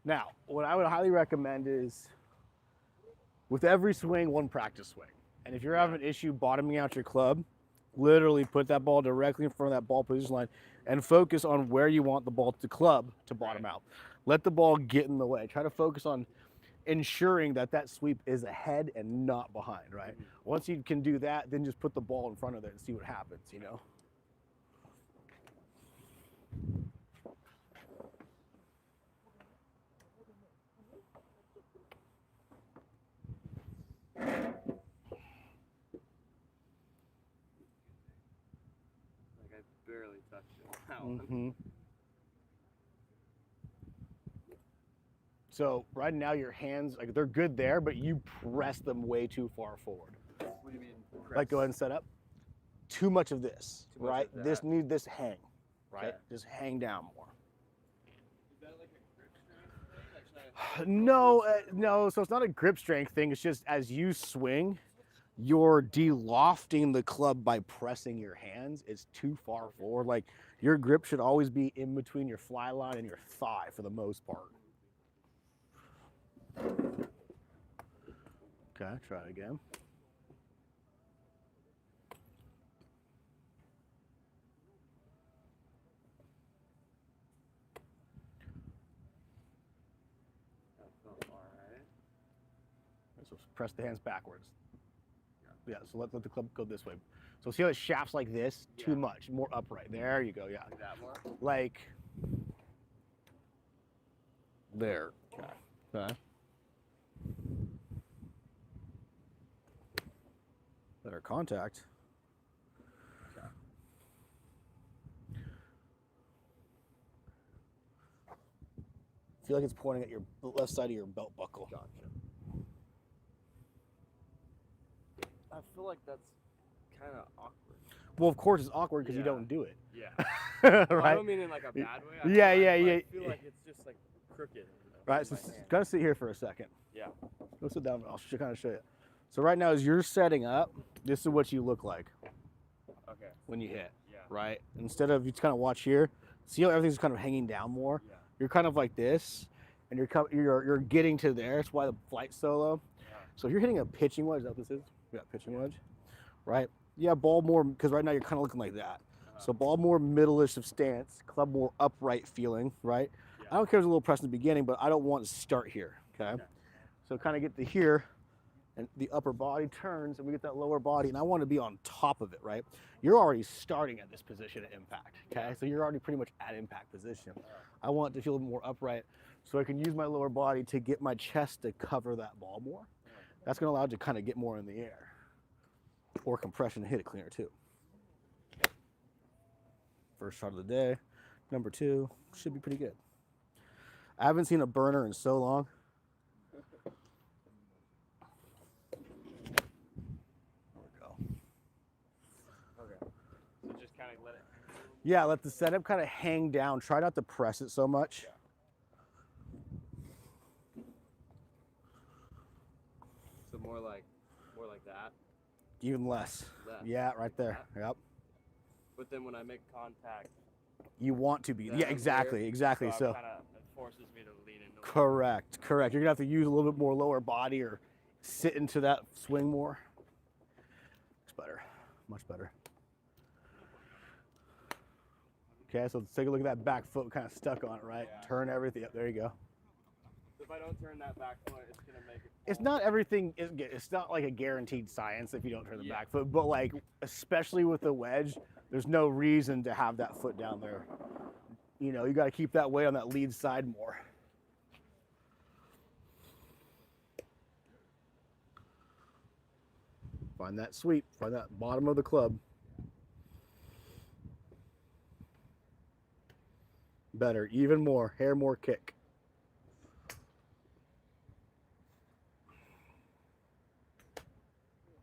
Now, what I would highly recommend is with every swing, one practice swing. And if you're having an issue bottoming out your club, literally put that ball directly in front of that ball position line and focus on where you want the ball to club to bottom out. Let the ball get in the way. Try to focus on ensuring that that sweep is ahead and not behind, right? Once you can do that, then just put the ball in front of it and see what happens, you know? Like I barely touched it. Wow. Mm-hmm. So right now your hands, like they're good there, but you press them way too far forward. What do you mean? Like go ahead and set up. Too much of this, Too much right? of This that. need this hang, right? Okay. Just hang down more. Is that like a grip strength thing? Like, No, no. So it's not a grip strength thing. It's just as you swing, you're de-lofting the club by pressing your hands. It's too far forward. Like your grip should always be in between your fly line and your thigh for the most part. Okay, try it again. that felt alright. So press the hands backwards. Yeah, so let the club go this way. So see how it shafts like this? Too much, more upright. There you go, yeah. Like that more? Like there. Okay. Okay. Better contact. Okay. Feel like it's pointing at your left side of your belt buckle. Gotcha. I feel like that's kind of awkward. Well, of course it's awkward because you Yeah. don't do it. Yeah. Right? Well, I don't mean in like a bad way. Yeah, yeah, I yeah. feel like it's just like crooked. Right, in so my hand. gotta sit here for a second. Yeah. Go sit down. I'll kind of show you. So right now, as you're setting up, this is what you look like Okay. when you hit. Yeah. Right. Instead of you kind of watch here, see how everything's kind of hanging down more. Yeah. You're kind of like this, and you're getting to there. That's why the flight's so low. Yeah. So if you're hitting a pitching wedge, is that what this is? Yeah, pitching wedge. Right. Yeah, ball more because right now you're kind of looking like that. So ball more middle-ish of stance, club more upright feeling, right? Yeah. I don't care if there's a little press in the beginning, but I don't want to start here, okay? Okay. So kind of get to here, and the upper body turns, and we get that lower body, and I want to be on top of it, right? You're already starting at this position at impact, okay? So you're already pretty much at impact position. I want it to feel more upright, so I can use my lower body to get my chest to cover that ball more. That's going to allow it to kind of get more in the air, or compression to hit it cleaner too. First shot of the day. Number 2 should be pretty good. I haven't seen a burner in so long. There we go. Okay. So just kind of let it. Yeah, let the setup kind of hang down. Try not to press it so much. So more like that. Even less. Less. Yeah, right there. Yep. But then when I make contact, You want to be. then Yeah, I'm exactly, here, exactly. So, kind of it forces me to lean into it. correct, correct. You're gonna have to use a little bit more lower body or sit into that swing more. It's better, much better. Okay, so let's take a look at that back foot, kind of stuck on it, right? Yeah. Turn everything up. There you go. If I don't turn that back foot, it's gonna make it. It's not everything. It's not like a guaranteed science if you don't turn the Yeah. back foot. But like, especially with the wedge, there's no reason to have that foot down there. You know, you got to keep that weight on that lead side more. Find that sweep. Find that bottom of the club. Better, even more. Hair more kick.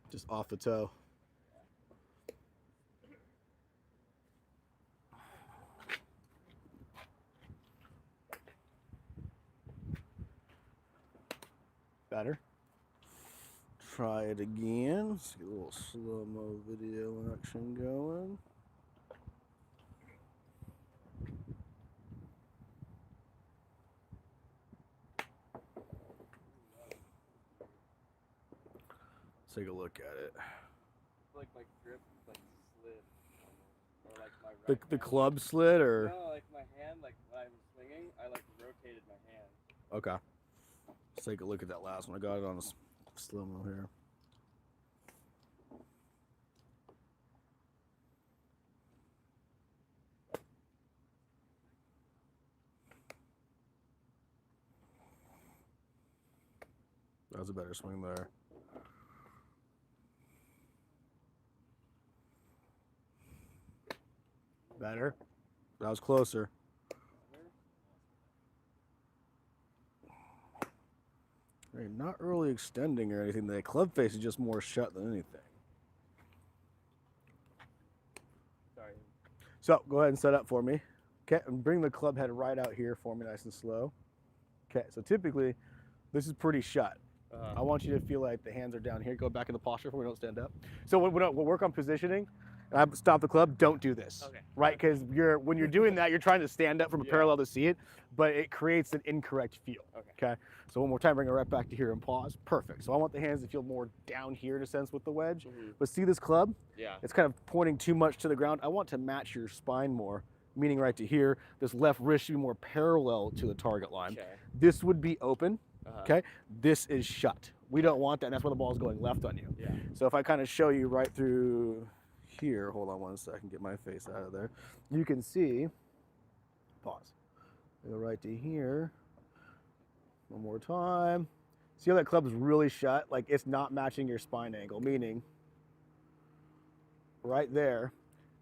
Just off the toe. Better. Try it again. Let's get a little slow-mo video action going. take a look at it. I feel like my grip like slid, almost. Or like my right The hand. club slid, or? No, like my hand, like when I was swinging, I like rotated my hand. Okay. Let's take a look at that last one. I got it on the slow-mo here. That was a better swing there. Better. That was closer. Right, not really extending or anything. The club face is just more shut than anything. Sorry. So go ahead and set up for me. Okay, and bring the club head right out here for me, nice and slow. Okay, so typically this is pretty shut. I want you to feel like the hands are down here. Go back in the posture for we don't stand up. So when we'll work on positioning, and I stop the club, don't do this. Okay. Right? Because when you're doing that, you're trying to stand up from a Yeah. parallel to see it, but it creates an incorrect feel. Okay. So one more time, bring it right back to here and pause. Perfect. So I want the hands to feel more down here in a sense with the wedge. But see this club? Yeah. It's kind of pointing too much to the ground. I want to match your spine more, meaning right to here. This left wrist should be more parallel to the target line. Okay. This would be open. Okay, this is shut. We don't want that, and that's where the ball is going left on you. Yeah. So if I kind of show you right through here, hold on one second, get my face out of there. You can see, pause. Go right to here. One more time. See how that club is really shut? Like it's not matching your spine angle, meaning right there,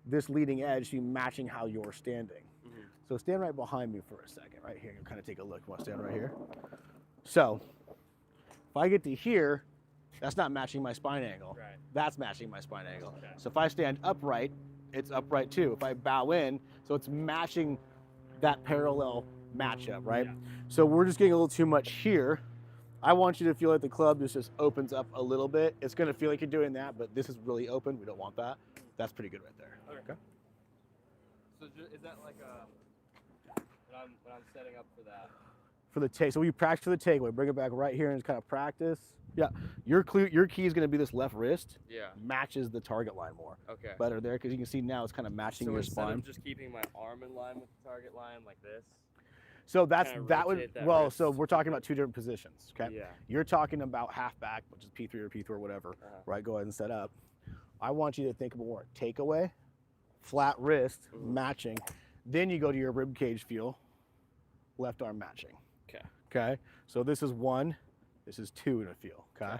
this leading edge should be matching how you're standing. So stand right behind me for a second, right here. You'll kind of take a look. You want to stand right here? So if I get to here, that's not matching my spine angle. Right. That's matching my spine angle. Okay. So if I stand upright, it's upright too. If I bow in, so it's matching that parallel matchup, right? Yeah. So we're just getting a little too much here. I want you to feel like the club just opens up a little bit. It's going to feel like you're doing that, but this is really open. We don't want that. That's pretty good right there. Okay. So is that like a when I'm setting up for that? For the take, so we practice for the takeaway. Bring it back right here and just kind of practice. Yeah, your key is going to be this left wrist. Yeah. Matches the target line more. Okay. Better there because you can see now it's kind of matching So your instead spine. of just keeping my arm in line with the target line like this. So that would rotate that well. wrist. So we're talking about two different positions. Okay. Yeah. You're talking about half back, which is P3 or P4 or whatever. Right. Go ahead and set up. I want you to think more takeaway, flat wrist matching. Then you go to your rib cage feel. Left arm matching. Okay. Okay. So this is 1, this is 2 in a feel. Okay.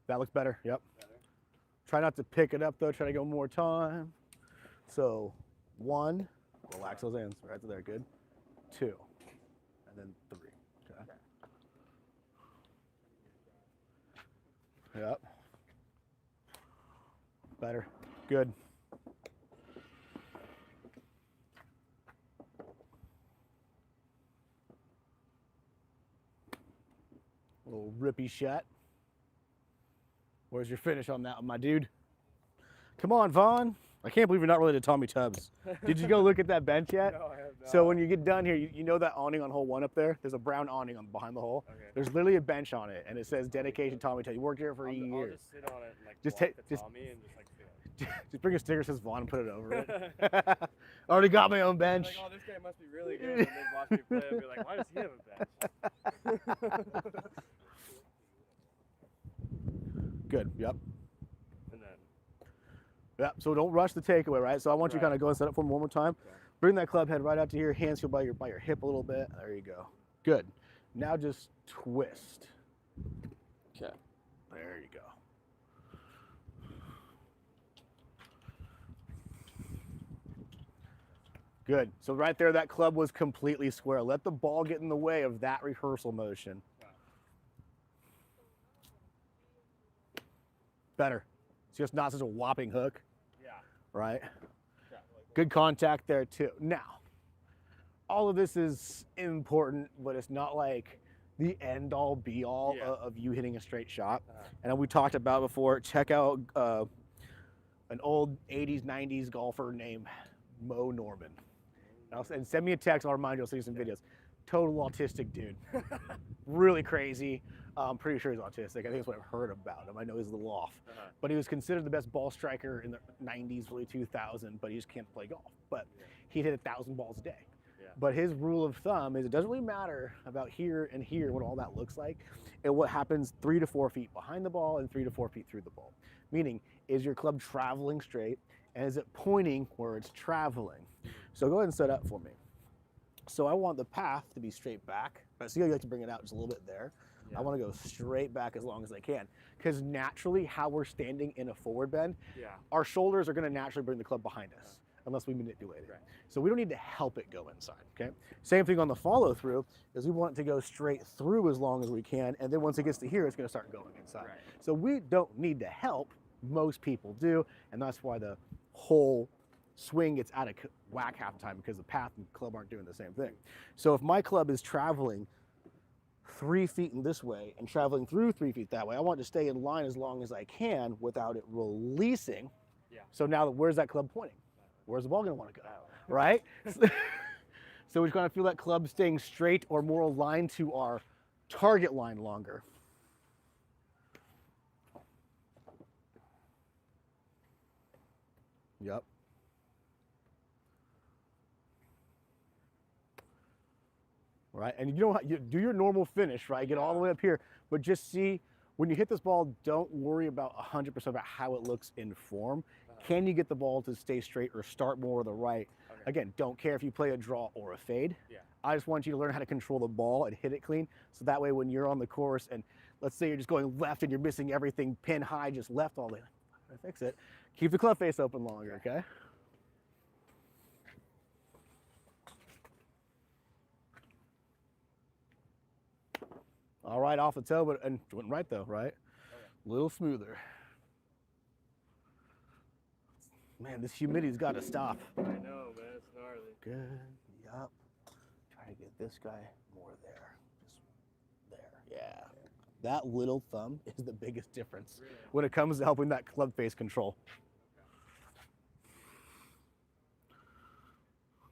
That looks better. Yep. Better. Try not to pick it up though. Try to go more time. So 1, relax those hands right to there. Good. 2, and then 3. Okay. Yep. Better. Good. A little rippy shot. Where's your finish on that one, my dude? Come on, Vaughn. I can't believe you're not related to Tommy Tubbs. Did you go look at that bench yet? No, I have not. So when you get done here, you know that awning on hole 1 up there? There's a brown awning on behind the hole. Okay. There's literally a bench on it, and it says dedication Tommy Tubbs. You worked here for I'll years. just sit on it and like Just walk take- to just- Tommy and just like feel it. Just bring a sticker that says Vaughn and put it over it. Already got my own bench. Like, oh, this guy must be really good. And then watch me play and be like, why does he have a bench? Good, yep. And then. Yep, so don't rush the takeaway, right? So I want you to Right. kind of go and set up for me one more time. Okay. Bring that club head right out to here, hands feel by your hip a little bit. There you go. Good. Now just twist. Okay. There you go. Good. So right there, that club was completely square. Let the ball get in the way of that rehearsal motion. Better. It's just not such a whopping hook, Yeah. right? Yeah. Good contact there too. Now, all of this is important, but it's not like the end all be all Yeah. of you hitting a straight shot. And we talked about before, check out an old 80s, 90s golfer named Mo Norman. And send me a text, I'll remind you, I'll send you some videos. total autistic dude. Really crazy. I'm pretty sure he's autistic. I think that's what I've heard about him. I know he's a little off. But he was considered the best ball striker in the 90s, early 2000, but he just can't play golf. But he'd hit 1,000 balls a day. Yeah. But his rule of thumb is it doesn't really matter about here and here what all that looks like, and what happens 3 to 4 feet behind the ball and 3 to 4 feet through the ball. Meaning, is your club traveling straight, and is it pointing where it's traveling? So go ahead and set up for me. So I want the path to be straight back. I see how you like to bring it out just a little bit there. Yeah. I want to go straight back as long as I can, because naturally how we're standing in a forward bend, our shoulders are going to naturally bring the club behind us unless we manipulate it. Right. So we don't need to help it go inside, okay? Same thing on the follow through, is we want it to go straight through as long as we can, and then once it gets to here, it's going to start going inside. Right. So we don't need to help. Most people do, and that's why the whole swing gets out of whack half the time, because the path and club aren't doing the same thing. So if my club is traveling 3 feet in this way and traveling through 3 feet that way, I want to stay in line as long as I can without it releasing. Yeah. So now where's that club pointing? Where's the ball going to want to go? Right? So we're going to feel that club staying straight or more aligned to our target line longer. Yep. Right, and you don't you do your normal finish, right? Get all the way up here, but just see when you hit this ball, don't worry about 100% about how it looks in form. Can you get the ball to stay straight or start more to the right? Okay. Again, don't care if you play a draw or a fade. Yeah. I just want you to learn how to control the ball and hit it clean, so that way when you're on the course and let's say you're just going left and you're missing everything pin high, just left all the way, fix it. Keep the club face open longer, okay? All right, off the toe, but and went right though, right? A little smoother. Man, this humidity's got to stop. I know, man, it's gnarly. Good, yup. Try to get this guy more there, just there, yeah. That little thumb is the biggest difference when it comes to helping that club face control.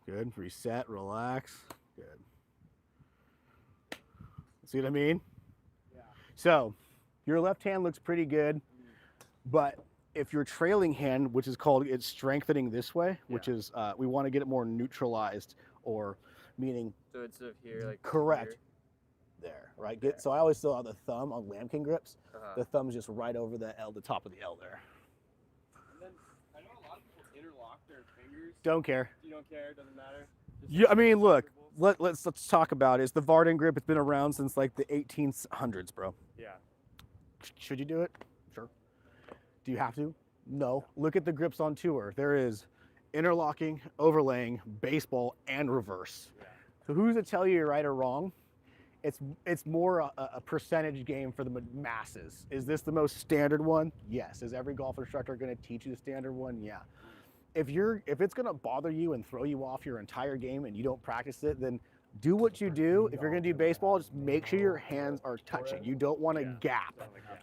Good, reset, relax, good. See what I mean? Yeah. So your left hand looks pretty good, but if your trailing hand, which is called, it's strengthening this way, which is, we want to get it more neutralized, or meaning. So it's of here, like correct. Here. There, right? Good. So I always still have the thumb on lambkin grips. The thumb's just right over the L, the top of the L there. And then I know a lot of people interlock their fingers. Don't care. You don't care, doesn't matter. Yeah, I mean, look, let's talk about it. It's the Vaughn grip. It's been around since like the 1800s, bro. Yeah. Should you do it? Sure. Do you have to? No. Look at the grips on tour. There is interlocking, overlaying, baseball, and reverse. Yeah. So who's to tell you you're right or wrong? It's more a percentage game for the masses. Is this the most standard one? Yes. Is every golf instructor going to teach you the standard one? Yeah. If it's going to bother you and throw you off your entire game and you don't practice it, then do what you do. If you're going to do baseball, just make sure your hands are touching. You don't want a gap.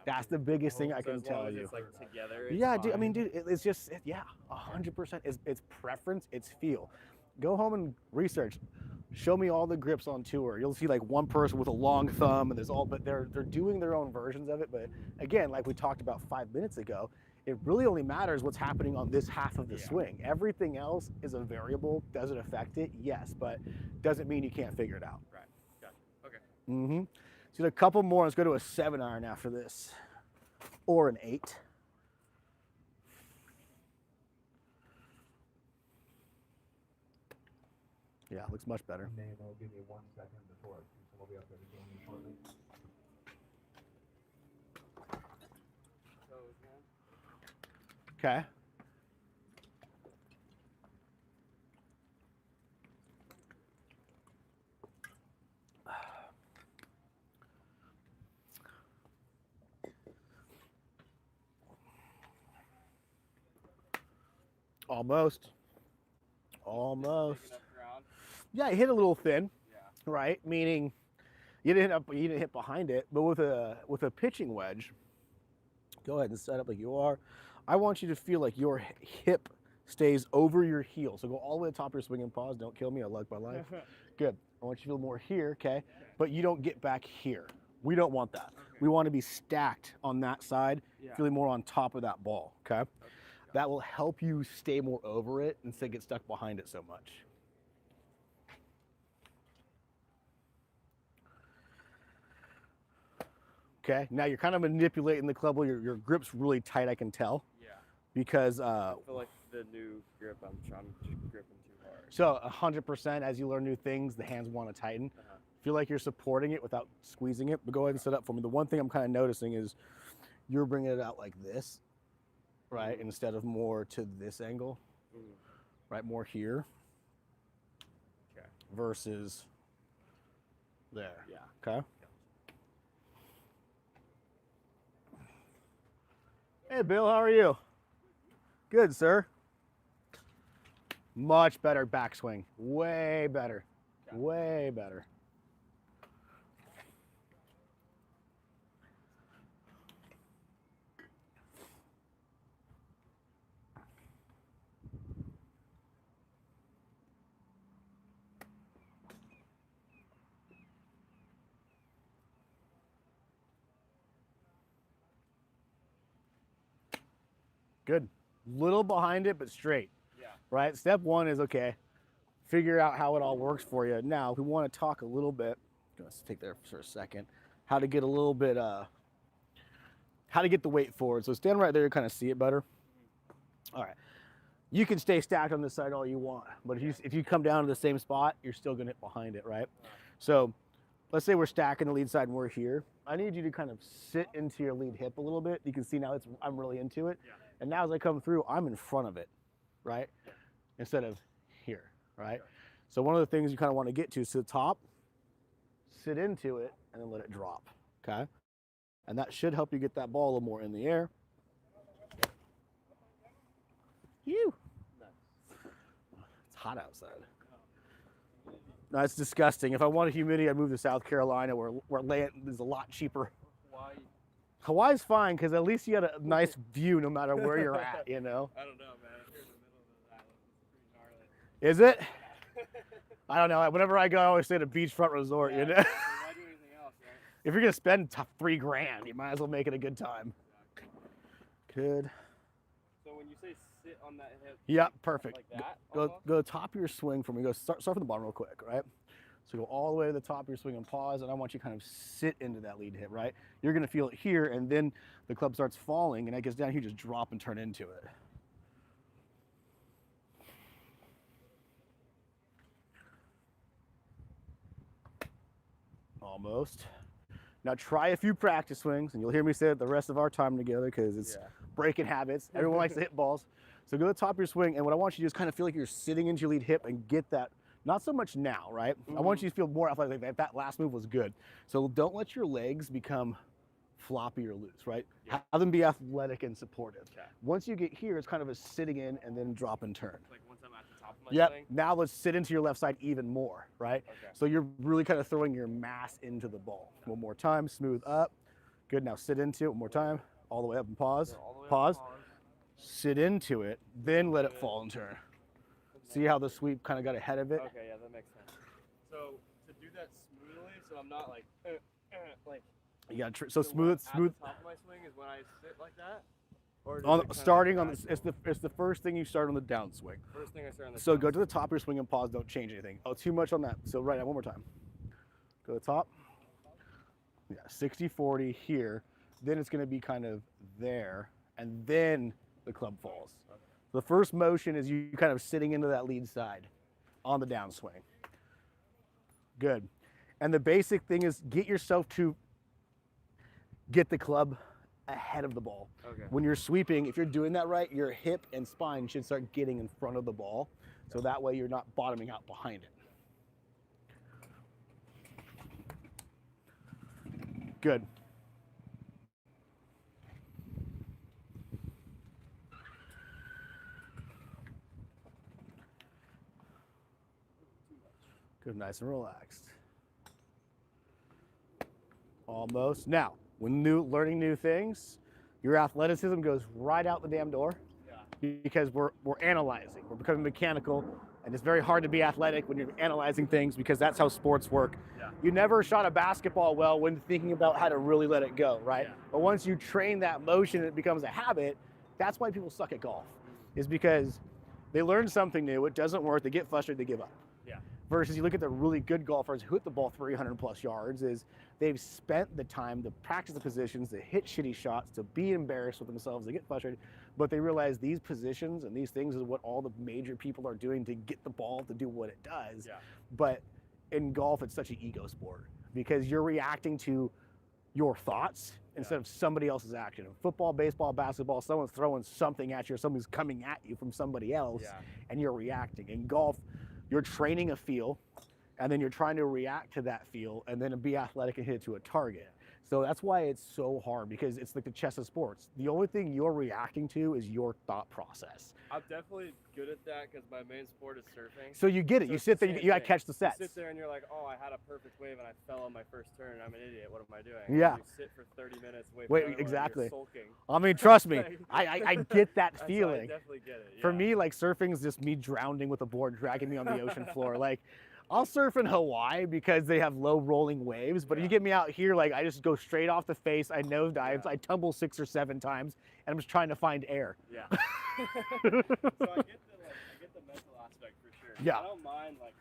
That's the biggest thing I can tell you. It's like together, yeah, dude, I mean, dude, it's just, yeah, 100%. It's preference, it's feel. Go home and research. Show me all the grips on tour. You'll see like one person with a long thumb, and but they're doing their own versions of it. But again, like we talked about 5 minutes ago, it really only matters what's happening on this half of the swing. Everything else is a variable. Does it affect it? Yes, but doesn't mean you can't figure it out. Right. Gotcha. Okay. Mm-hmm. So a couple more. Let's go to a 7-iron after this, or an 8. Yeah, looks much better. I'll give you 1 second before we'll be up there to game shortly. Okay. Almost. Yeah, it hit a little thin, right? Meaning you didn't hit behind it, but with a pitching wedge, go ahead and set up like you are. I want you to feel like your hip stays over your heel. So go all the way to the top of your swing and pause. Don't kill me. I like my life. Good. I want you to feel more here, okay? But you don't get back here. We don't want that. Okay. We want to be stacked on that side, Yeah. feeling more on top of that ball, okay? That will help you stay more over it instead of get stuck behind it so much. Okay, now you're kind of manipulating the club. Your grip's really tight, I can tell, Yeah. because I feel like the new grip, I'm just gripping too hard. so 100% as you learn new things, the hands want to tighten. Feel like you're supporting it without squeezing it, but go ahead and set up for me. The one thing I'm kind of noticing is you're bringing it out like this, right, instead of more to this angle, right, more here, Okay. versus there. Yeah. Okay. Hey, Bill, how are you? Good, sir. Much better backswing. Way better. Okay. Way better. Good. Little behind it, but straight. Yeah. Right? Step one is, okay, figure out how it all works for you. Now, we want to talk a little bit, let's take there for a second, how to get a little bit, how to get the weight forward. So stand right there, you kind of see it better. All right. You can stay stacked on this side all you want, but if you come down to the same spot, you're still going to hit behind it, right? So let's say we're stacking the lead side and we're here. I need you to kind of sit into your lead hip a little bit. You can see now I'm really into it. Yeah. And now as I come through, I'm in front of it, right? Yeah. Instead of here, right? Okay. So one of the things you kind of want to get to is to the top, sit into it, and then let it drop, okay? And that should help you get that ball a little more in the air. Phew. It's hot outside. No, it's disgusting. If I wanted humidity, I'd move to South Carolina where land is a lot cheaper. Why? Hawaii's fine because at least you had a nice view no matter where you're at, you know? I don't know, man. Here in the middle of the island, it's Is pretty gnarly. it? I don't know. Whenever I go, I always stay at a beachfront resort, you know? Why do anything else, right? If you're going to spend $3,000, you might as well make it a good time. Good. So when you say sit on that hip, Yep, perfect. like that, Go almost? to the top of your swing for me. Go start from the bottom real quick, right? So go all the way to the top of your swing and pause, and I want you to kind of sit into that lead hip, right? You're going to feel it here, and then the club starts falling, and it gets down here, just drop and turn into it. Almost. Now try a few practice swings, and you'll hear me say it the rest of our time together because it's breaking habits. Everyone likes to hit balls. So go to the top of your swing, and what I want you to do is kind of feel like you're sitting into your lead hip and get that, not so much now, right? I want you to feel more athletic. Like that last move was good. So don't let your legs become floppy or loose, right? Yeah. Have them be athletic and supportive. Okay. Once you get here, it's kind of a sitting in and then drop and turn. Like once I'm at the top of my Yep. swing? Now let's sit into your left side even more, right? Okay. So you're really kind of throwing your mass into the ball. One more time, smooth up. Good, now sit into it one more time. All the way up and pause. So all the way up, Pause. Sit into it, then let it fall and turn. See how the sweep kind of got ahead of it? Okay, yeah, that makes sense. So to do that smoothly, so I'm not like, You got so when smooth. I'm at the top of my swing is when I sit like that? Or On does it kinda starting on gradually- this, it's the first thing you start on the downswing. First thing I start on the So go down to the top of your swing and pause. Don't change anything. Oh, too much on that. So right now, one more time. Go to the top. Yeah, 60-40 here. Then it's going to be kind of there, and then the club falls. Okay. The first motion is you kind of sitting into that lead side on the downswing. Good. And the basic thing is get yourself to get the club ahead of the ball. Okay. When you're sweeping, if you're doing that right, your hip and spine should start getting in front of the ball. So that way you're not bottoming out behind it. Good. Good, nice and relaxed. Almost. Now, when learning new things, your athleticism goes right out the damn door. Yeah. because we're analyzing. We're becoming mechanical, and it's very hard to be athletic when you're analyzing things because that's how sports work. Yeah. You never shot a basketball well when thinking about how to really let it go, right? Yeah. But once you train that motion and it becomes a habit, that's why people suck at golf, is because they learn something new, it doesn't work, they get frustrated, they give up. Yeah. Versus you look at the really good golfers who hit the ball 300 plus yards, is they've spent the time to practice the positions, to hit shitty shots, to be embarrassed with themselves, they get frustrated, but they realize these positions and these things is what all the major people are doing to get the ball to do what it does. Yeah. But in golf, it's such an ego sport because you're reacting to your thoughts instead of somebody else's action. In football, baseball, basketball, someone's throwing something at you or something's coming at you from somebody else and you're reacting. In golf, you're training a feel and then you're trying to react to that feel and then be athletic and hit it to a target. So that's why it's so hard, because it's like the chess of sports. The only thing you're reacting to is your thought process. I'm definitely good at that because my main sport is surfing. So you get it. So You it's sit the there, same you gotta thing. catch the sets. You sit there and you're like, oh, I had a perfect wave and I fell on my first turn. I'm an idiot. What am I doing? Yeah. And you sit for 30 minutes, wait Wait, for another one, and exactly. you're sulking. I mean, trust me, I get that So I feeling. definitely get it. For yeah. me, like surfing is just me drowning with a board dragging me on the ocean floor. Like, I'll surf in Hawaii because they have low rolling waves, but if you get me out here, like I just go straight off the face, I nose dives, I tumble 6 or 7 times, and I'm just trying to find air. Yeah. So I get the mental aspect for sure. Yeah. I don't mind like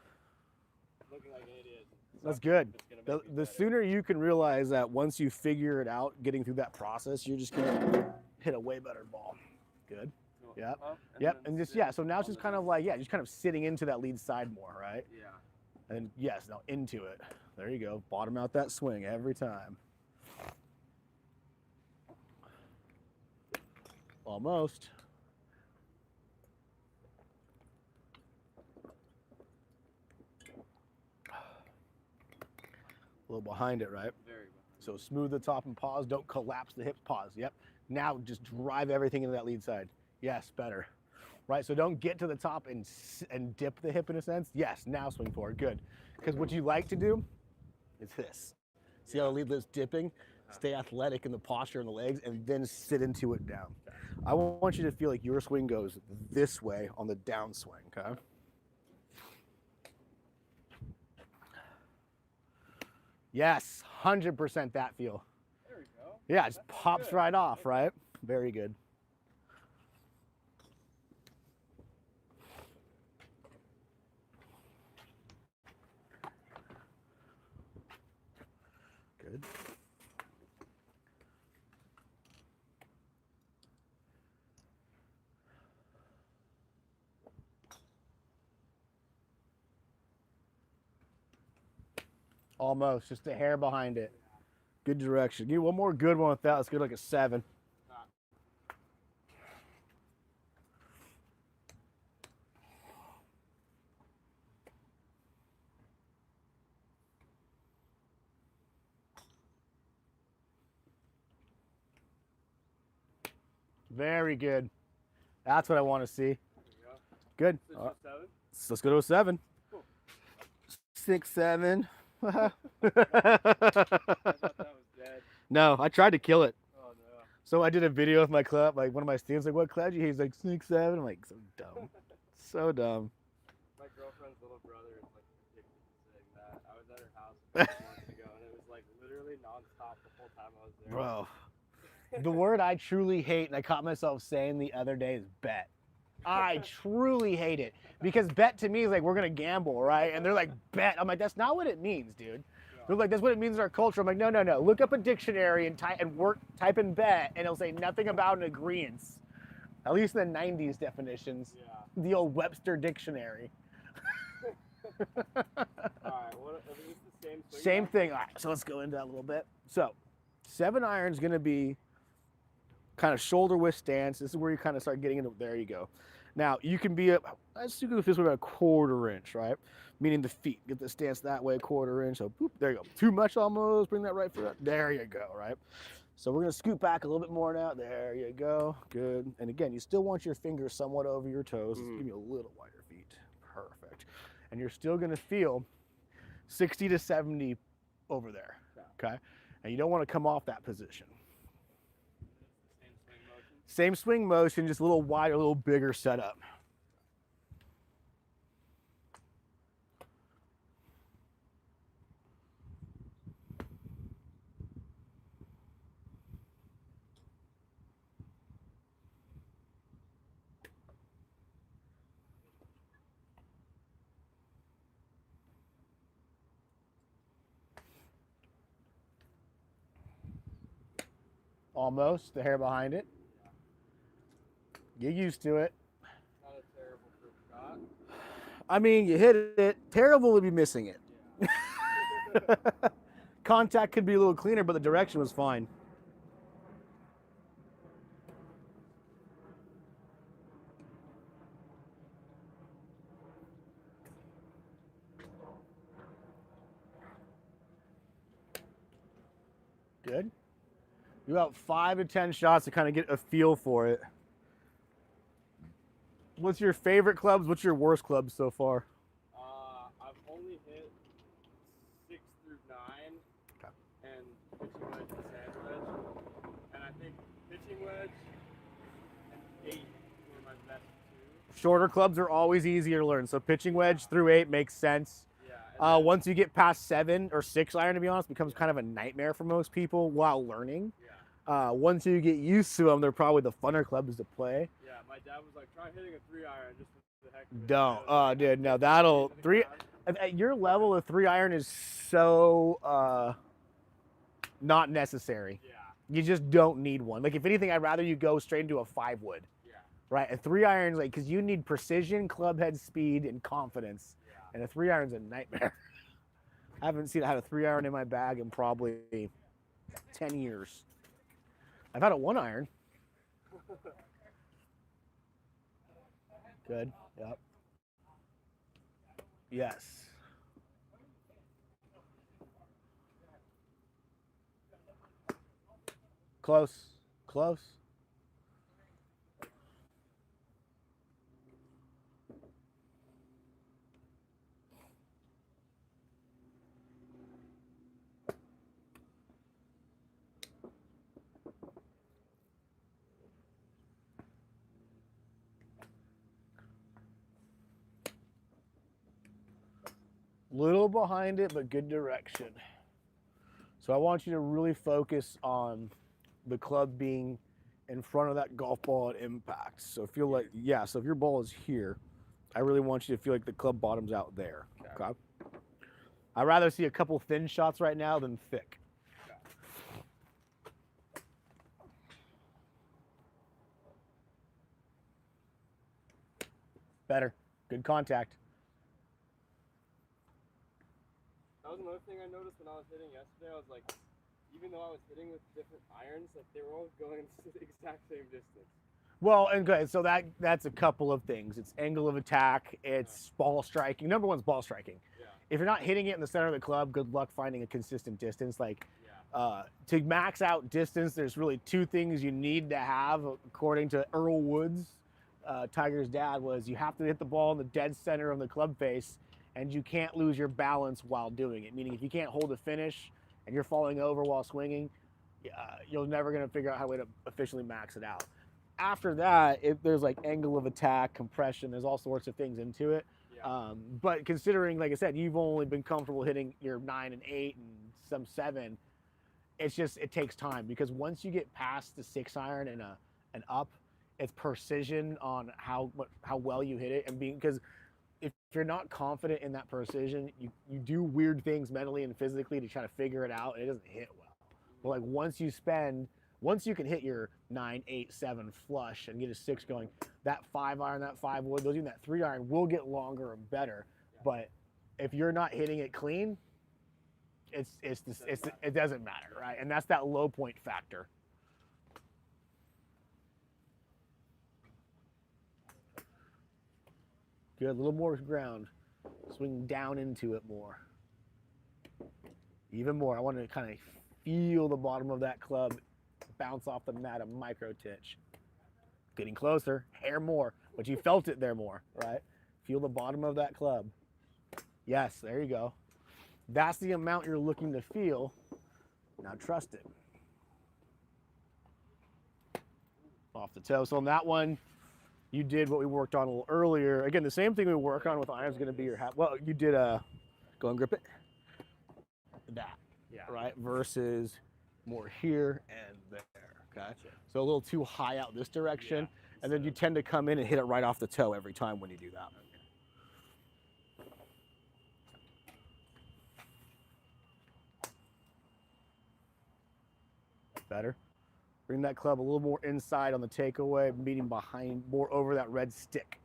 looking like an idiot. That's good. It's gonna make me The better. sooner you can realize that once you figure it out, getting through that process, you're just gonna hit a way better ball. Good. Go Yep. up Yep. then And just, sit yeah, so now it's on just the kind of like, yeah, just kind of sitting into that lead side more, right? Yeah. And yes, now into it. There you go. Bottom out that swing every time. Almost. A little behind it, right? Very good. So smooth the top and pause. Don't collapse the hips. Pause. Yep. Now just drive everything into that lead side. Yes, better. Right. So don't get to the top and dip the hip in a sense. Yes. Now swing forward. Good. Because what you like to do is this. See how the lead lift's dipping? Stay athletic in the posture and the legs, and then sit into it down. I want you to feel like your swing goes this way on the downswing. Okay. Yes, 100% that feel. There we go. Yeah, it just That's pops good. right off, right? Very good. Good. Almost, just a hair behind it. Good direction. Give me one more good one with that. Let's get like a 7. Very good. That's what I want to see. Good. So All right, just 7? so let's go to a 7. Cool. 6, 7. I thought that was dead. No, I tried to kill it. Oh no. So I did a video with my club, like one of my students, like, what club you? He's like 6, 7. I'm like, so dumb. So dumb. My girlfriend's little brother is like addicted to saying that. I was at her house a couple months ago and it was like literally nonstop the whole time I was there. Bro. The word I truly hate, and I caught myself saying the other day, is bet. I truly hate it. Because bet to me is like, we're going to gamble, right? And they're like, bet. I'm like, that's not what it means, dude. They're like, that's what it means in our culture. I'm like, no. Look up a dictionary and type in bet, and it'll say nothing about an agreement. At least in the 90s definitions. Yeah. The old Webster dictionary. Alright, what is this the same swing? Same now? thing. All right, so let's go into that a little bit. So 7 iron is going to be kind of shoulder width stance. This is where you kind of start getting into, there you go. Now you can be let's do this with about a 1/4 inch, right? Meaning the feet. Get the stance that way, 1/4 inch. So boop, there you go. Too much almost. Bring that right foot up. There you go, right? So we're gonna scoot back a little bit more now. There you go. Good. And again, you still want your fingers somewhat over your toes. Let's give you a little wider feet. Perfect. And you're still gonna feel 60 to 70 over there. Okay? And you don't want to come off that position. Same swing motion. Same swing motion, just a little wider, a little bigger setup. Almost, the hair behind it. Get used to it. Not a terrible first shot. I mean, you hit it. Terrible would be missing it. Yeah. Contact could be a little cleaner, but the direction was fine. Good. You about 5 to 10 shots to kind of get a feel for it. What's your favorite clubs? What's your worst clubs so far? I've only hit 6 through 9, Okay. and pitching wedge and sand wedge. And I think pitching wedge and 8 were my best 2. Shorter clubs are always easier to learn. So pitching wedge through 8 makes sense. Yeah. And then, Once you get past 7 or 6 iron, to be honest, becomes kind of a nightmare for most people while learning. yeah. Once you get used to them, they're probably the funner clubs to play. Yeah. My dad was like, try hitting a 3 iron just for the heck of it. Don't. And I was like, Dude, no, "Hit that'll the 3 ground." at your level. A 3 iron is so not necessary. Yeah. You just don't need one. Like if anything, I'd rather you go straight into a 5 wood. Yeah. Right, a 3 iron's like because you need precision, club head speed, and confidence. Yeah. And a 3 iron's a nightmare. I haven't had a 3 iron in my bag in probably 10 years. I've had a 1 iron. Good. Yep. Yes. Close. Close. Little behind it, but good direction. So I want you to really focus on the club being in front of that golf ball at impact. So feel like, yeah, so if your ball is here, I really want you to feel like the club bottom's out there. Okay. I'd rather see a couple thin shots right now than thick. Better. Good contact. That was another thing I noticed when I was hitting yesterday. I was like, even though I was hitting with different irons, like they were all going to the exact same distance. Well, and good. So that's a couple of things. It's angle of attack. It's ball striking. Number one's ball striking. Yeah. If you're not hitting it in the center of the club, good luck finding a consistent distance. Like Yeah. to max out distance, there's really 2 things you need to have, according to Earl Woods, Tiger's dad, was you have to hit the ball in the dead center of the club face, and you can't lose your balance while doing it. Meaning if you can't hold a finish and you're falling over while swinging, you're never going to figure out how to officially max it out. After that, there's like angle of attack, compression, there's all sorts of things into it. Yeah. But considering, like I said, you've only been comfortable hitting your 9 and 8 and some 7, it takes time, because once you get past the 6 iron and up, it's precision on how well you hit it, and because if you're not confident in that precision, you do weird things mentally and physically to try to figure it out, and it doesn't hit well. But like once you can hit your 9, 8, 7 flush and get a 6 going, that 5 iron, that 5 wood, even that 3 iron will get longer and better. Yeah. But if you're not hitting it clean, it doesn't matter, right? And that's that low point factor. Good, a little more ground. Swing down into it more. Even more. I want to kind of feel the bottom of that club bounce off the mat, a micro titch. Getting closer, hair more, but you felt it there more, right? Feel the bottom of that club. Yes, there you go. That's the amount you're looking to feel. Now trust it. off the toe. So on that one, you did what we worked on a little earlier. Again, the same thing we work on with irons is going to be your hat. Well, you did go and grip it. That, Yeah. right? Versus more here and there. Okay. So a little too high out this direction, and then you tend to come in and hit it right off the toe every time when you do that. Better. Bring that club a little more inside on the takeaway, meeting behind, more over that red stick.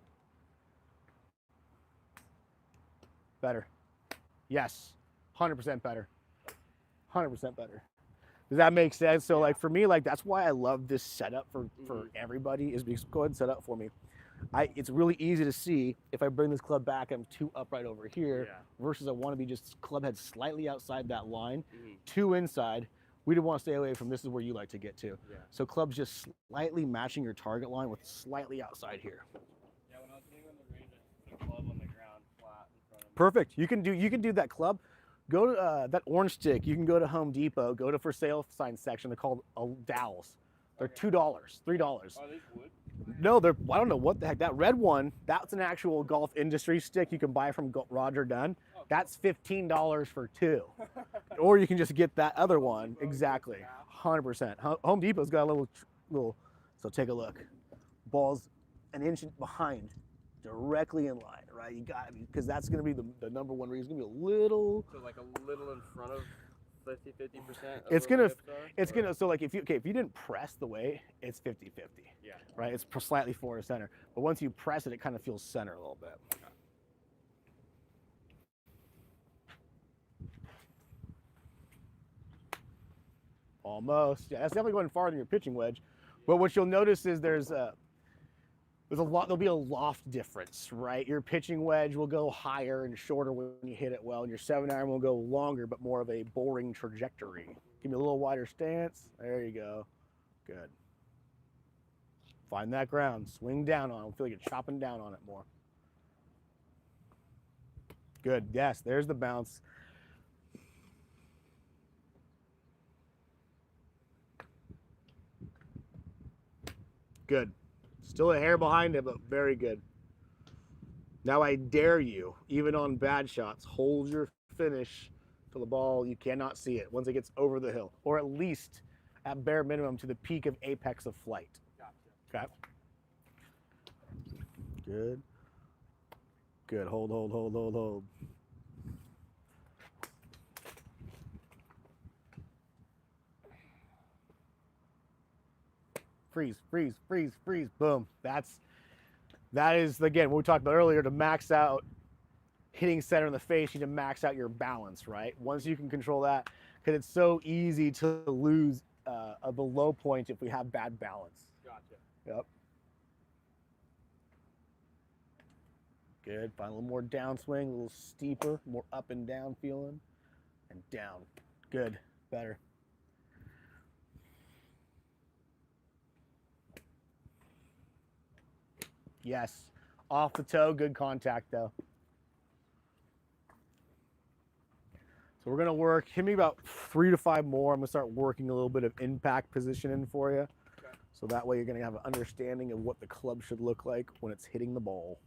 Better. Yes. 100% better. 100% better. Does that make sense? So like for me, like that's why I love this setup for everybody is because go ahead and set up for me. It's really easy to see if I bring this club back, I'm too upright over here versus I want to be just club head slightly outside that line, too inside. We don't want to stay away from this is where you like to get to. Yeah. So club's just slightly matching your target line with slightly outside here. Yeah, when I was hitting on the range, I put a club on the ground flat in front of me. Perfect. You can do that club. Go to that orange stick. You can go to Home Depot. Go to for sale sign section. They're called dowels. They're $2, $3. Are these wood? No, they're. I don't know what the heck. That red one. That's an actual golf industry stick you can buy from Roger Dunn. That's $15 for two. Or you can just get that other one. Exactly. 100%. Home Depot's got a little. So take a look. Ball's an inch behind, directly in line, right? You got to be, because that's going to be the number one reason. It's going to be a little. So like a little in front of 50%. It's gonna. So like if you didn't press the way, it's 50-50. Yeah. Right. It's slightly forward center, but once you press it, it kind of feels center a little bit. Almost. Yeah, that's definitely going farther than your pitching wedge. But what you'll notice is there's a lot. There'll be a loft difference, right? Your pitching wedge will go higher and shorter when you hit it well, and your 7-iron will go longer, but more of a boring trajectory. Give me a little wider stance. There you go. Good. Find that ground. Swing down on it. Feel like you're chopping down on it more. Good. Yes. There's the bounce. Good. Still a hair behind it, but very good. Now I dare you, even on bad shots, hold your finish to the ball. You cannot see it once it gets over the hill, or at least at bare minimum to the peak of apex of flight. Gotcha. Okay. Good. Good. Hold, hold, hold, hold, hold. Freeze, freeze, freeze, freeze, boom. That is, again, what we talked about earlier, to max out hitting center in the face, you need to max out your balance, right? Once you can control that, because it's so easy to lose the low point if we have bad balance. Gotcha. Yep. Good. Find a little more downswing, a little steeper, more up and down feeling, and down. Good. Better. Yes. Off the toe, good contact though. So we're gonna work, hit me about 3 to 5 more. I'm gonna start working a little bit of impact positioning for you. Okay. So that way you're gonna have an understanding of what the club should look like when it's hitting the ball.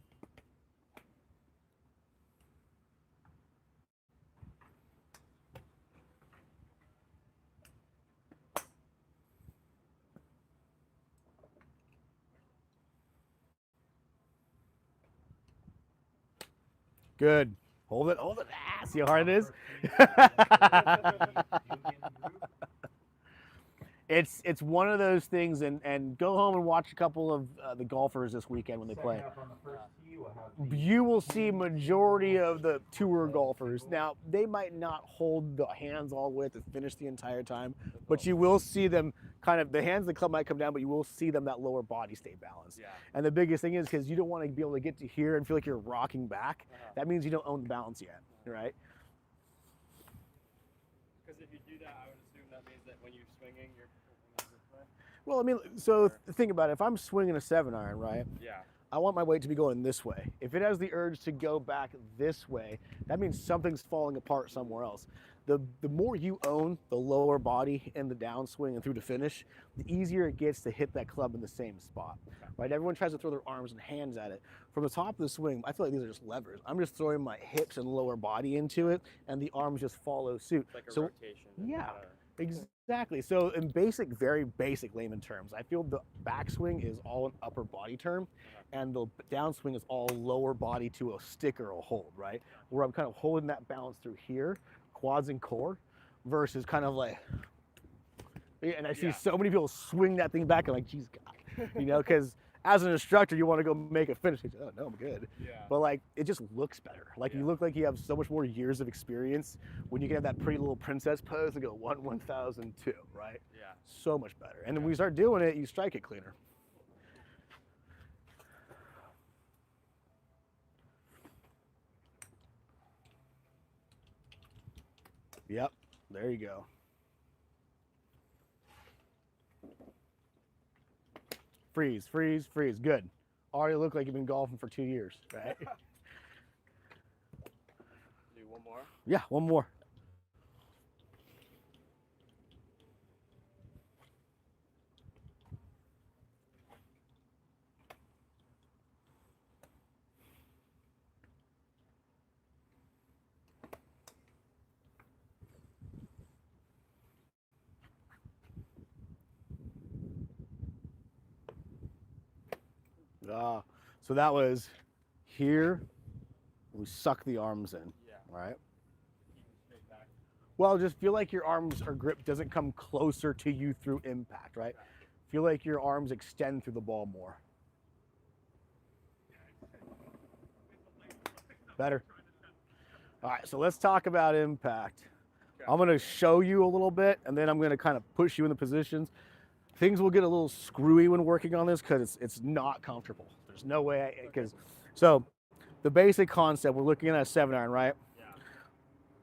Good. Hold it, hold it. Ah, see how hard it is? It's one of those things, and go home and watch a couple of the golfers this weekend when they play. You will see majority of the tour golfers. Now, they might not hold the hands all the way to finish the entire time, but you will see them kind of, the hands of the club might come down, but you will see them that lower body stay balanced. Yeah. And the biggest thing is because you don't want to be able to get to here and feel like you're rocking back. That means you don't own the balance yet, right? Because if you do that, I would assume that means that when you're swinging, you're this way. Well, I mean, so think about it. If I'm swinging a 7-iron, right? Yeah. I want my weight to be going this way. If it has the urge to go back this way, that means something's falling apart somewhere else. The more you own the lower body in the downswing and through to finish, the easier it gets to hit that club in the same spot, right? Everyone tries to throw their arms and hands at it. From the top of the swing, I feel like these are just levers. I'm just throwing my hips and lower body into it, and the arms just follow suit. It's like a So, rotation. yeah, exactly. So in basic, very basic layman terms, I feel the backswing is all an upper body term, and the downswing is all lower body to a stick or a hold, right? Where I'm kind of holding that balance through here, quads and core, versus kind of like, and I see so many people swing that thing back and like, geez, God, you know, because as an instructor, you want to go make a finish. Oh no, I'm good. Yeah. But like, it just looks better. Like you look like you have so much more years of experience when you can have that pretty little princess pose and go 1,002, right? Yeah. So much better. And then when you start doing it, you strike it cleaner. Yep, there you go. Freeze, freeze, freeze. Good. Already look like you've been golfing for 2 years, right? Do one more. Yeah, one more. So that was here. We suck the arms in, right? Well, just feel like your arms or grip doesn't come closer to you through impact, right? Feel like your arms extend through the ball more. Better. All right, so let's talk about impact. I'm going to show you a little bit, and then I'm going to kind of push you in the positions. Things will get a little screwy when working on this because it's not comfortable. There's no way, so the basic concept, we're looking at a 7-iron, right? Yeah.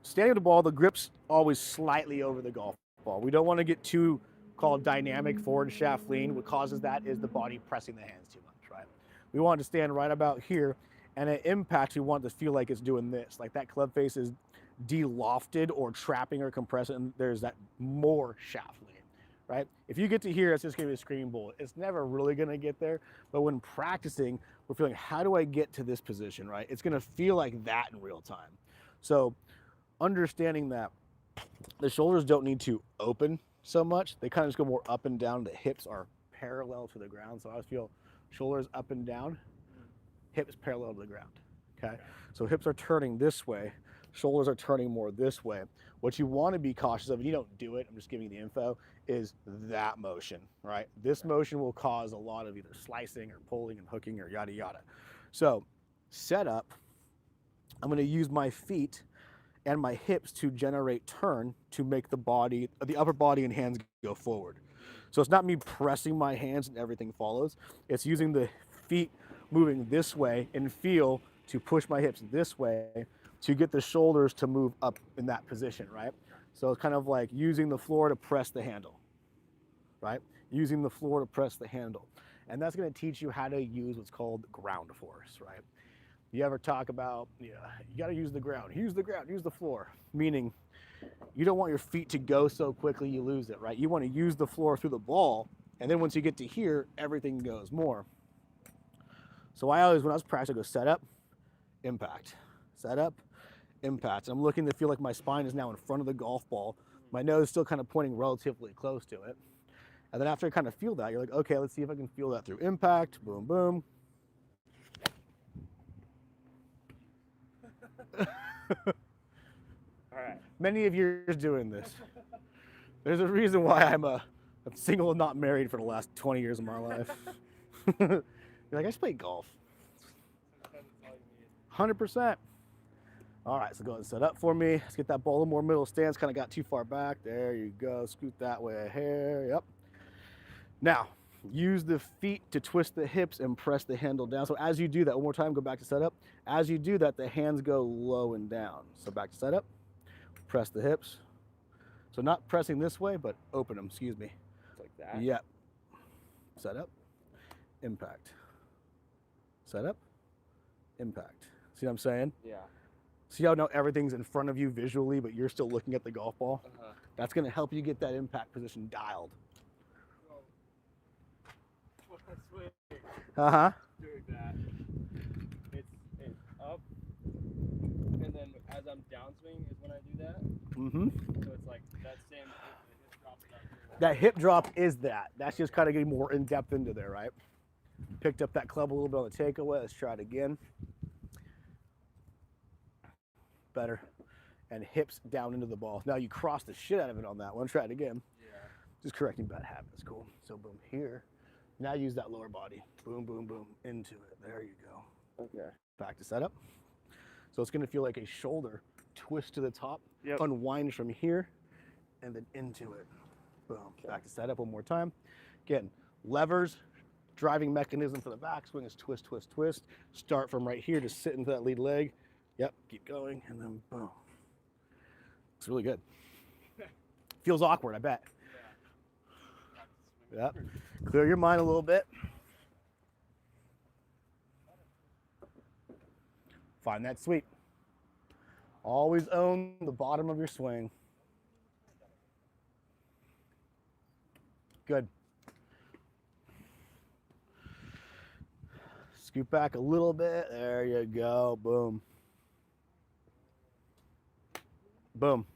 Standing with the ball, the grip's always slightly over the golf ball. We don't want to get too called dynamic forward shaft lean. What causes that is the body pressing the hands too much, right? We want to stand right about here, and at impact, we want to feel like it's doing this, like that club face is de-lofted or trapping or compressing, and there's that more shaft lean. Right? If you get to here, it's just gonna be a screaming bullet. It's never really gonna get there, but when practicing, we're feeling, how do I get to this position, right? It's gonna feel like that in real time. So understanding that the shoulders don't need to open so much, they kind of just go more up and down. The hips are parallel to the ground. So I always feel shoulders up and down, hips parallel to the ground, okay? So hips are turning this way, shoulders are turning more this way. What you want to be cautious of, and you don't do it, I'm just giving you the info, is that motion, right? This motion will cause a lot of either slicing or pulling and hooking or yada yada. So set up, I'm going to use my feet and my hips to generate turn to make the body, the upper body and hands go forward. So it's not me pressing my hands and everything follows. It's using the feet moving this way and feel to push my hips this way to get the shoulders to move up in that position, right? So it's kind of like using the floor to press the handle, right? Using the floor to press the handle. And that's gonna teach you how to use what's called ground force, right? You ever talk about, you gotta use the ground, use the floor, meaning you don't want your feet to go so quickly you lose it, right? You wanna use the floor through the ball, and then once you get to here, everything goes more. So I always, when I was practicing, I go set up, impact, set up, impact. I'm looking to feel like my spine is now in front of the golf ball. My nose is still kind of pointing relatively close to it. And then after I kind of feel that, you're like, okay, let's see if I can feel that through impact. Boom, boom. All right. Many of years doing this. There's a reason why I'm single and not married for the last 20 years of my life. You're like, I just play golf. 100%. All right, so go ahead and set up for me. Let's get that ball a little more middle stance. Kind of got too far back. There you go. Scoot that way a hair. Yep. Now, use the feet to twist the hips and press the handle down. So as you do that, one more time, go back to setup. As you do that, the hands go low and down. So back to setup. Press the hips. So not pressing this way, but open them, excuse me. Like that? Yep. Set up. Impact. Setup, impact. See what I'm saying? Yeah. See how now everything's in front of you visually, but you're still looking at the golf ball? Uh-huh. That's going to help you get that impact position dialed. When I swing, Uh-huh. doing that, it's up, and then as I'm downswing is when I do that. Mm-hmm. So it's like that same hip drop is up here. That hip drop is that. That's just kind of getting more in depth into there, right? Picked up that club a little bit on the takeaway. Let's try it again. Better. And hips down into the ball. Now you cross the shit out of it on that one. Try it again. Yeah. Just correcting bad habits. Cool. So boom here. Now use that lower body. Boom, boom, boom. Into it. There you go. Okay. Back to setup. So it's going to feel like a shoulder twist to the top. Yep. Unwind from here and then into it. Boom. Okay. Back to setup one more time. Again, levers, driving mechanism for the backswing is twist, twist, twist. Start from right here to sit into that lead leg. Yep, keep going, and then boom. It's really good. Feels awkward, I bet. Yeah. Yep. Clear your mind a little bit. Find that sweep. Always own the bottom of your swing. Good. Scoot back a little bit. There you go. Boom. Boom.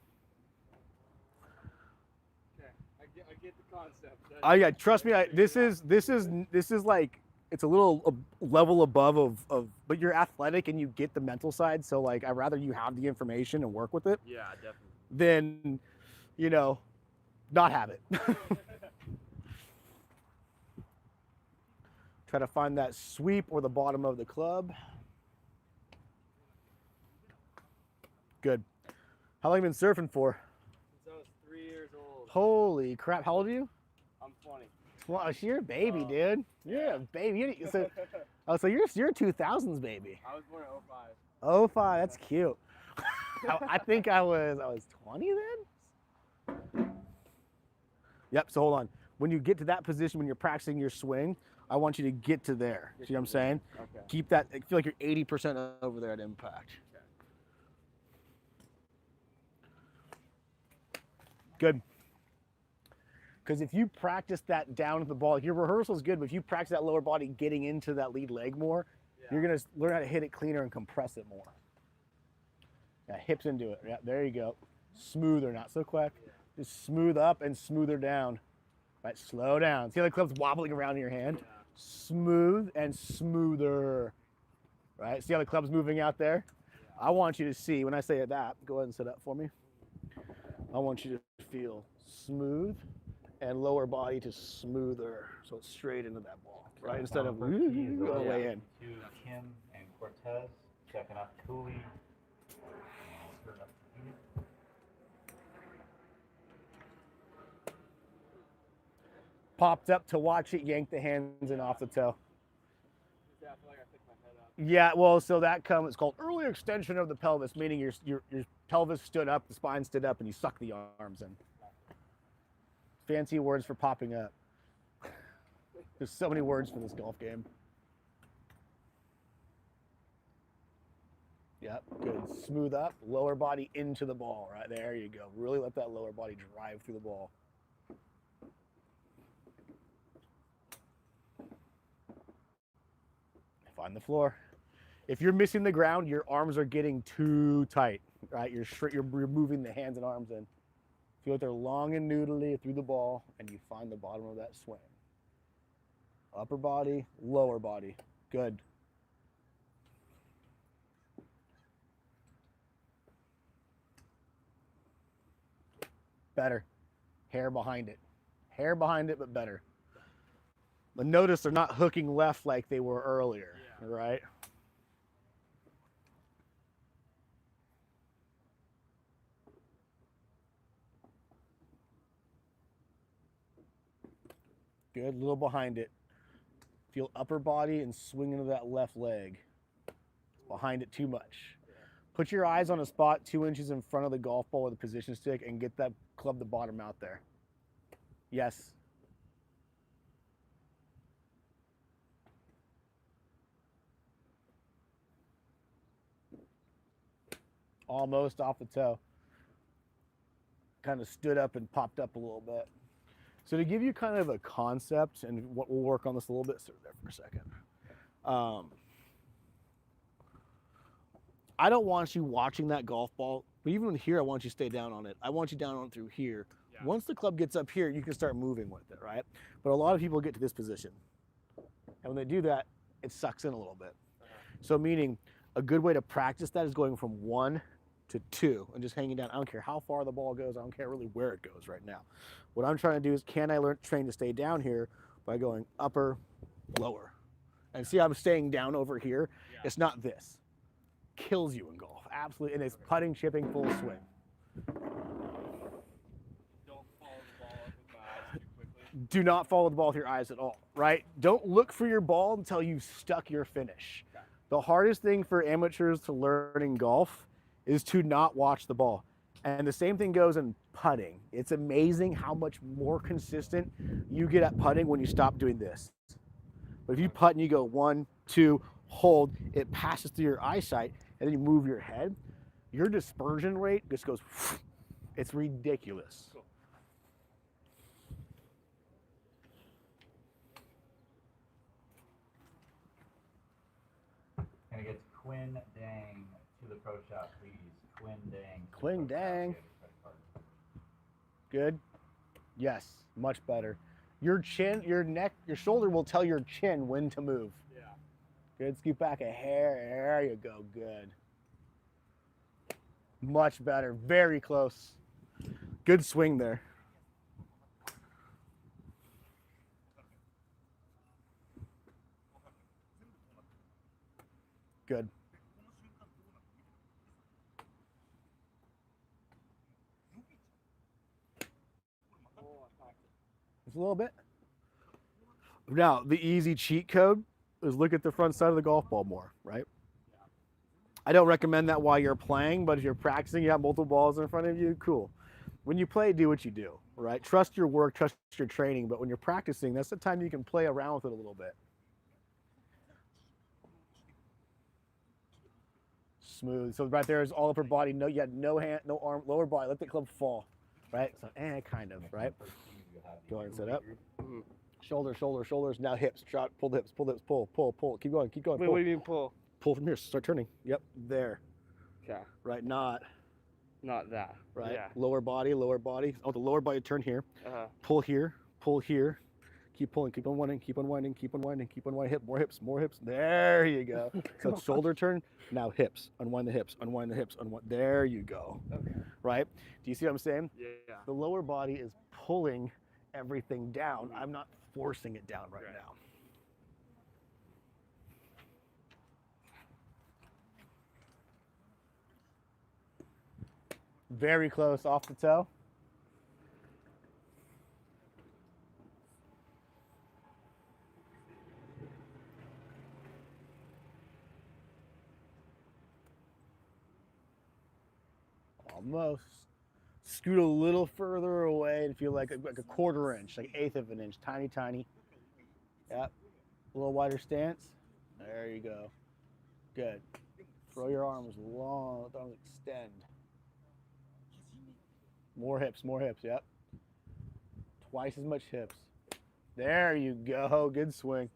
Okay. I get the concept. Oh yeah, trust me. This is like it's a little level above of, but you're athletic and you get the mental side. So like, I'd rather you have the information and work with it Yeah, definitely. than, not have it. Try to find that sweep or the bottom of the club. Good. How long have you been surfing for? Since I was 3 years old. Holy crap! How old are you? I'm 20. Well, you're a baby, dude. You're a baby. So you're a 2000s baby. I was born in 05. Oh, 5. That's cute. I think I was 20 then. Yep. So hold on. When you get to that position, when you're practicing your swing, I want you to get to there. See what I'm saying? Okay. Keep that. I feel like you're 80% over there at impact. Okay. Good. Because if you practice that down at the ball, your rehearsal is good, but if you practice that lower body getting into that lead leg more, you're going to learn how to hit it cleaner and compress it more. Yeah, hips into it. Yeah, there you go. Smoother, not so quick. Yeah. Just smooth up and smoother down. Right, slow down. See how the club's wobbling around in your hand? Yeah. Smooth and smoother. Right, see how the club's moving out there? Yeah. I want you to see, when I say that, go ahead and sit up for me. I want you to feel smooth and lower body to smoother, so it's straight into that ball, right? Instead of all the way in. To Kim and Cortez, checking out Cooley. Popped up to watch it, yank the hands in off the toe. Yeah, I feel like I picked my head up. Yeah, well, so that it's called early extension of the pelvis, meaning your pelvis stood up, the spine stood up, and you suck the arms in. Fancy words for popping up. There's so many words for this golf game. Yep, good. Smooth up, lower body into the ball, right? There you go. Really let that lower body drive through the ball. Find the floor. If you're missing the ground, your arms are getting too tight, right? You're moving the hands and arms in. Feel like they're long and noodly through the ball, and you find the bottom of that swing. Upper body, lower body. Good. Better. Hair behind it. Hair behind it, but better. But notice they're not hooking left like they were earlier, right? Good, little behind it. Feel upper body and swing into that left leg. Behind it too much. Put your eyes on a spot 2 inches in front of the golf ball with a position stick and get that club the bottom out there. Yes. Almost off the toe. Kind of stood up and popped up a little bit. So to give you kind of a concept, and what we'll work on this a little bit, sit there for a second. I don't want you watching that golf ball, but even here, I want you to stay down on it. I want you down on it through here. Yeah. Once the club gets up here, you can start moving with it, right? But a lot of people get to this position. And when they do that, it sucks in a little bit. So meaning, a good way to practice that is going from 1 to 2 and just hanging down. I don't care how far the ball goes. I don't care really where it goes right now. What I'm trying to do is, can I train to stay down here by going upper, lower? And see, I'm staying down over here. Yeah. It's not this. Kills you in golf, absolutely. And it's putting, chipping, full swing. Don't follow the ball up with my eyes too quickly. Do not follow the ball with your eyes at all, right? Don't look for your ball until you've stuck your finish. Okay. The hardest thing for amateurs to learn in golf is to not watch the ball. And the same thing goes in putting. It's amazing how much more consistent you get at putting when you stop doing this. But if you putt and you go 1, 2, hold, it passes through your eyesight, and then you move your head, your dispersion rate just goes, it's ridiculous. Cool. Can I get Quinn Dang to the pro shop, please? Quinn Dang. Quinn Dang. Good. Yes, much better. Your chin, your neck, your shoulder will tell your chin when to move. Yeah. Good. Scoot back a hair. There you go. Good. Much better. Very close. Good swing there. Good. Just a little bit. Now, the easy cheat code is look at the front side of the golf ball more, right? I don't recommend that while you're playing, but if you're practicing, you have multiple balls in front of you, cool. When you play, do what you do, right? Trust your work, trust your training, but when you're practicing, that's the time you can play around with it a little bit. Smooth. So right there is all upper body. No, you had no hand, no arm, lower body. Let the club fall, right? So, kind of, right? Go ahead and set up. Mm-hmm. Shoulder, shoulder, shoulders. Now hips. Drop, pull the hips, pull the hips, pull, pull, pull. Keep going, keep going. Wait, pull. what do you mean pull? Pull from here. Start turning. Yep, there. Okay. Right, not. That. Right. Yeah. Lower body, lower body. Oh, the lower body turn here. Uh-huh. Pull here. Keep pulling, keep unwinding, keep unwinding, keep unwinding, keep unwinding. Hip, more hips, more hips. There you go. So shoulder turn. Now hips. Unwind the hips. Unwind the hips. Unwind. There you go. Okay. Right. Do you see what I'm saying? Yeah. The lower body is pulling everything down. I'm not forcing it down right now. Very close off the toe. Almost. Scoot a little further away and feel like a 1/4 inch, like 1/8 of an inch, tiny, tiny. Yep. A little wider stance. There you go. Good. Throw your arms long, let the arms extend. More hips, yep. Twice as much hips. There you go, good swing.